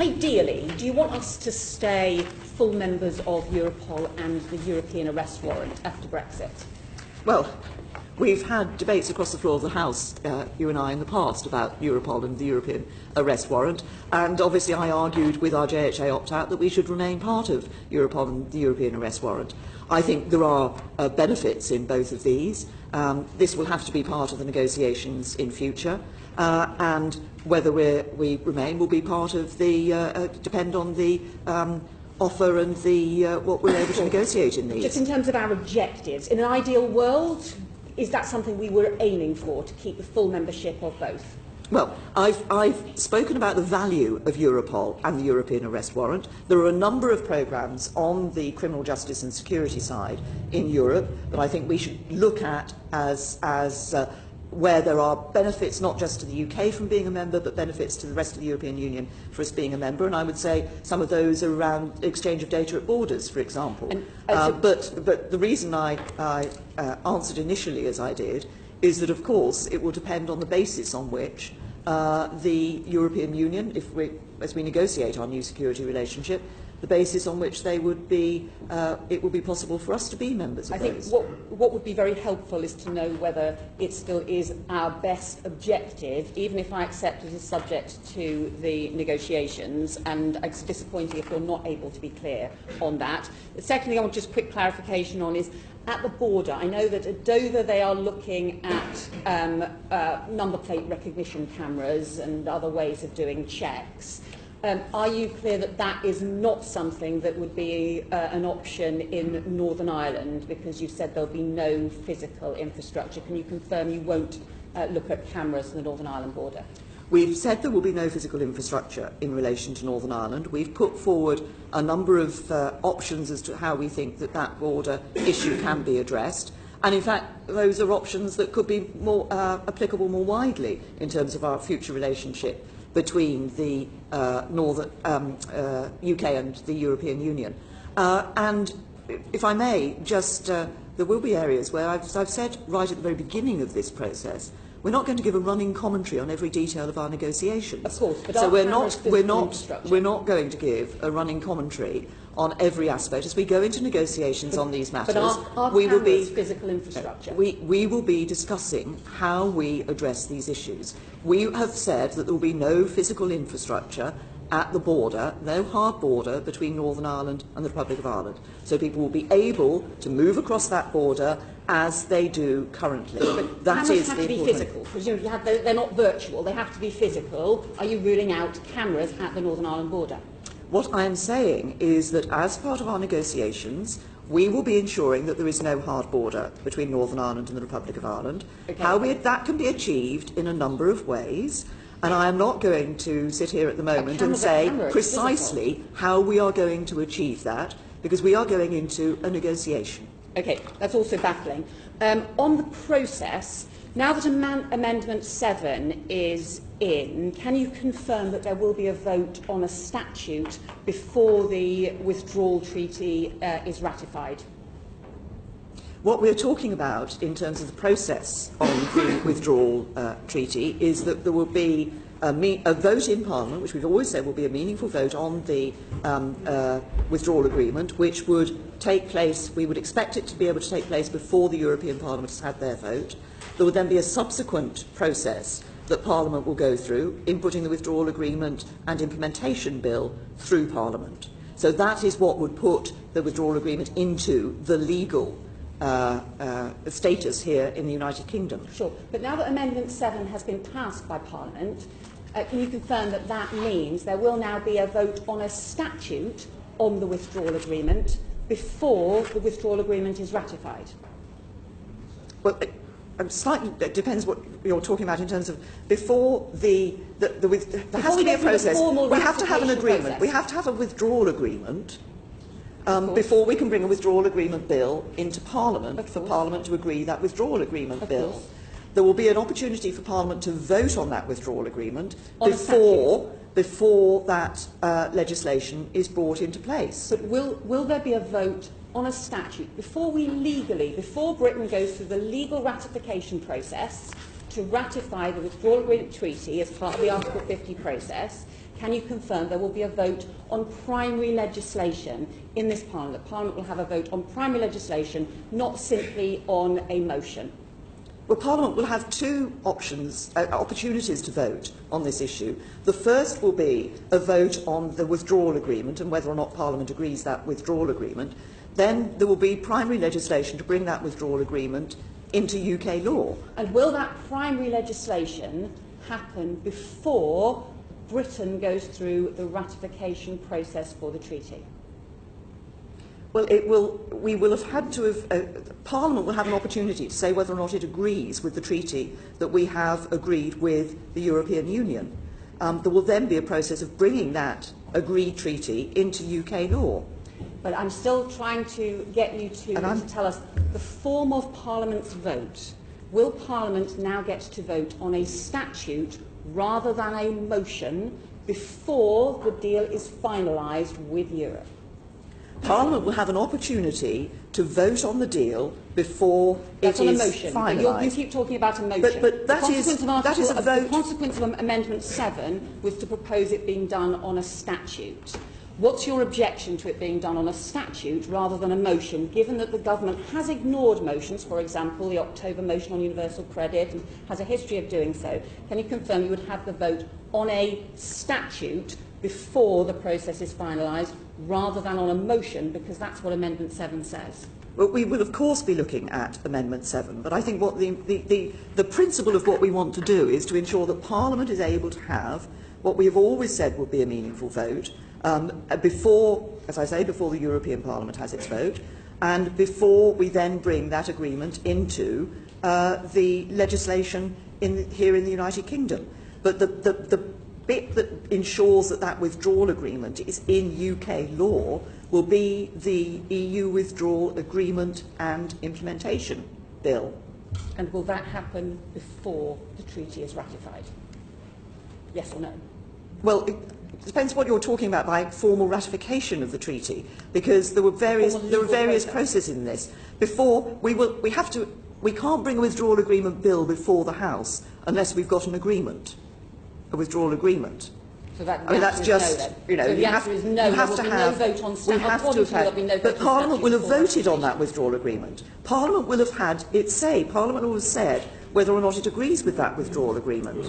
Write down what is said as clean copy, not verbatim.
Ideally, do you want us to stay full members of Europol and the European arrest warrant after Brexit? Well, we've had debates across the floor of the House, you and I, in the past about Europol and the European arrest warrant, and obviously I argued with our JHA opt-out that we should remain part of Europol and the European arrest warrant. I think there are benefits in both of these. This will have to be part of the negotiations in future, and whether we remain will be part of the depend on the offer and the what we're able to negotiate in these. Just in terms of our objectives, in an ideal world, is that something we were aiming for, to keep the full membership of both? Well, I've spoken about the value of Europol and the European arrest warrant. There are a number of programmes on the criminal justice and security side in Europe that I think we should look at as where there are benefits not just to the UK from being a member, but benefits to the rest of the European Union for us being a member. And I would say some of those are around exchange of data at borders, for example. But the reason I answered initially as I did is that, of course, it will depend on the basis on which the European Union, as we negotiate our new security relationship, the basis on which they would be, it would be possible for us to be members of those. I think what would be very helpful is to know whether it still is our best objective, even if I accept it is subject to the negotiations, and it's disappointing if you're not able to be clear on that. The second thing I want just quick clarification on is, at the border, I know that at Dover they are looking at number plate recognition cameras and other ways of doing checks. Are you clear that that is not something that would be an option in Northern Ireland, because you said there'll be no physical infrastructure? Can you confirm you won't look at cameras on the Northern Ireland border? We've said there will be no physical infrastructure in relation to Northern Ireland. We've put forward a number of options as to how we think that that border issue can be addressed. And in fact, those are options that could be more applicable more widely in terms of our future relationship between the UK and the European Union. And if I may, just there will be areas where, as I've said right at the very beginning of this process, we're not going to give a running commentary on every detail of our negotiations. Of course, but so we're not going to give a running commentary on every aspect as we go into negotiations on these matters. But we will be physical infrastructure. We will be discussing how we address these issues. We have said that there will be no physical infrastructure at the border, no hard border between Northern Ireland and the Republic of Ireland. So people will be able to move across that border as they do currently. But that cameras is have the to be important physical. Presumably they're not virtual, they have to be physical. Are you ruling out cameras at the Northern Ireland border? What I am saying is that as part of our negotiations, we will be ensuring that there is no hard border between Northern Ireland and the Republic of Ireland. Okay. That can be achieved in a number of ways, and I am not going to sit here at the moment and say precisely how we are going to achieve that, because we are going into a negotiation. Okay, that's also baffling. On the process, now that Amendment 7 is in, can you confirm that there will be a vote on a statute before the withdrawal treaty is ratified? What we're talking about in terms of the process on the withdrawal treaty is that there will be a vote in Parliament, which we've always said will be a meaningful vote on the withdrawal agreement, which would take place, we would expect it to be able to take place before the European Parliament has had their vote. There would then be a subsequent process that Parliament will go through, inputting the withdrawal agreement and implementation bill through Parliament. So that is what would put the withdrawal agreement into the legal status here in the United Kingdom. Sure. But now that Amendment 7 has been passed by Parliament, can you confirm that that means there will now be a vote on a statute on the withdrawal agreement before the withdrawal agreement is ratified? Well, it depends what you're talking about in terms of before there has to be a process. We have to have an agreement. Process. We have to have a withdrawal agreement before we can bring a withdrawal agreement bill into Parliament for Parliament to agree that withdrawal agreement bill. There will be an opportunity for Parliament to vote on that withdrawal agreement before that legislation is brought into place. But will there be a vote on a statute before Britain goes through the legal ratification process to ratify the withdrawal agreement treaty as part of the Article 50 process? can you confirm there will be a vote on primary legislation in this Parliament? That Parliament will have a vote on primary legislation, not simply on a motion. Well, Parliament will have two opportunities to vote on this issue. The first will be a vote on the withdrawal agreement and whether or not Parliament agrees that withdrawal agreement. Then there will be primary legislation to bring that withdrawal agreement into UK law. And will that primary legislation happen before Britain goes through the ratification process for the treaty? Well, we will have had to have, Parliament will have an opportunity to say whether or not it agrees with the treaty that we have agreed with the European Union. There will then be a process of bringing that agreed treaty into UK law. But I'm still trying to get you to tell us the form of Parliament's vote. Will Parliament now get to vote on a statute rather than a motion before the deal is finalised with Europe? Parliament will have an opportunity to vote on the deal before it is finalised. You keep talking about a motion. But that is a vote. The consequence of Amendment 7 was to propose it being done on a statute. What's your objection to it being done on a statute rather than a motion, given that the government has ignored motions, for example, the October motion on universal credit, and has a history of doing so? Can you confirm you would have the vote on a statute before the process is finalised, rather than on a motion, because that's what Amendment 7 says? Well, we will of course be looking at Amendment 7, but I think what the principle of what we want to do is to ensure that Parliament is able to have what we have always said would be a meaningful vote, before, as I say, before the European Parliament has its vote, and before we then bring that agreement into the legislation here in the United Kingdom. But the bit that ensures that that withdrawal agreement is in UK law will be the EU withdrawal agreement and implementation bill. And will that happen before the treaty is ratified? Yes or no? Well, it depends what you're talking about by formal ratification of the treaty, because there were various processes in this. Before we can't bring a withdrawal agreement bill before the House unless we've got an agreement, a withdrawal agreement. So that, I mean, that's just, no, you know, so the answer is no. You have to have. No vote on statute. But Parliament will have voted on that withdrawal agreement. Parliament will have had it say. Parliament will have said whether or not it agrees with that withdrawal agreement.